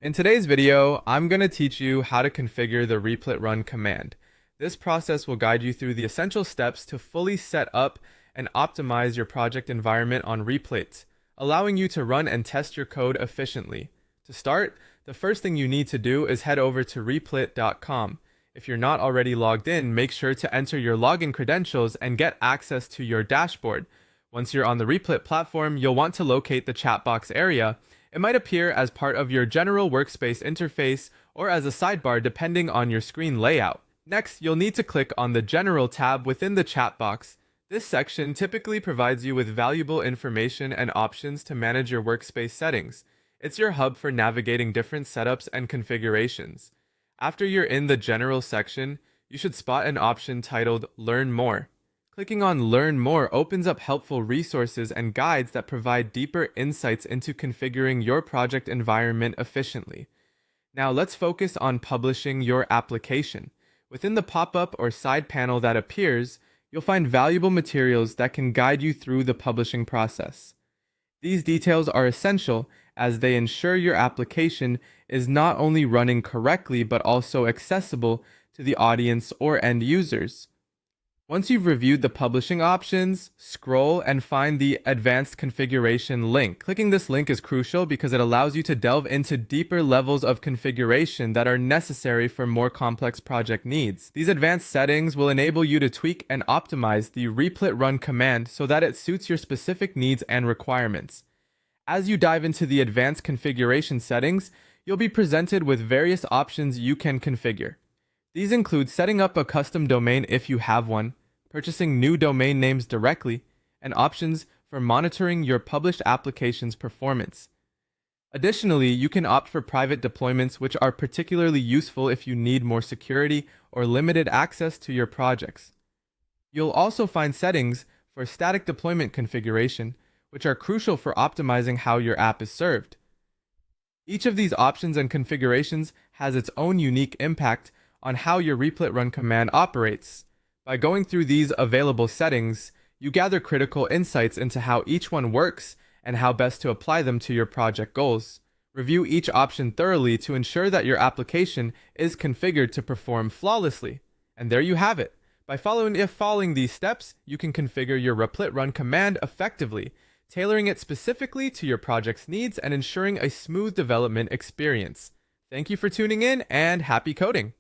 In today's video, I'm going to teach you how to configure the replit run command. This process will guide you through the essential steps to fully set up and optimize your project environment on Replit, allowing you to run and test your code efficiently. To start, the first thing you need to do is head over to replit.com. If you're not already logged in, make sure to enter your login credentials and get access to your dashboard. Once you're on the Replit platform, you'll want to locate the chat box area. It might appear as part of your general workspace interface or as a sidebar depending on your screen layout. Next, you'll need to click on the General tab within the chat box. This section typically provides you with valuable information and options to manage your workspace settings. It's your hub for navigating different setups and configurations. After you're in the General section, you should spot an option titled Learn More. Clicking on Learn More opens up helpful resources and guides that provide deeper insights into configuring your project environment efficiently. Now let's focus on publishing your application. Within the pop-up or side panel that appears, you'll find valuable materials that can guide you through the publishing process. These details are essential as they ensure your application is not only running correctly but also accessible to the audience or end users. Once you've reviewed the publishing options, scroll and find the Advanced Configuration link. Clicking this link is crucial because it allows you to delve into deeper levels of configuration that are necessary for more complex project needs. These advanced settings will enable you to tweak and optimize the replit run command so that it suits your specific needs and requirements. As you dive into the advanced configuration settings, you'll be presented with various options you can configure. These include setting up a custom domain if you have one, purchasing new domain names directly, and options for monitoring your published application's performance. Additionally, you can opt for private deployments, which are particularly useful if you need more security or limited access to your projects. You'll also find settings for static deployment configuration, which are crucial for optimizing how your app is served. Each of these options and configurations has its own unique impact on how your replit run command operates. By going through these available settings, you gather critical insights into how each one works and how best to apply them to your project goals. Review each option thoroughly to ensure that your application is configured to perform flawlessly. And there you have it. By following these steps, you can configure your replit run command effectively, tailoring it specifically to your project's needs and ensuring a smooth development experience. Thank you for tuning in and happy coding!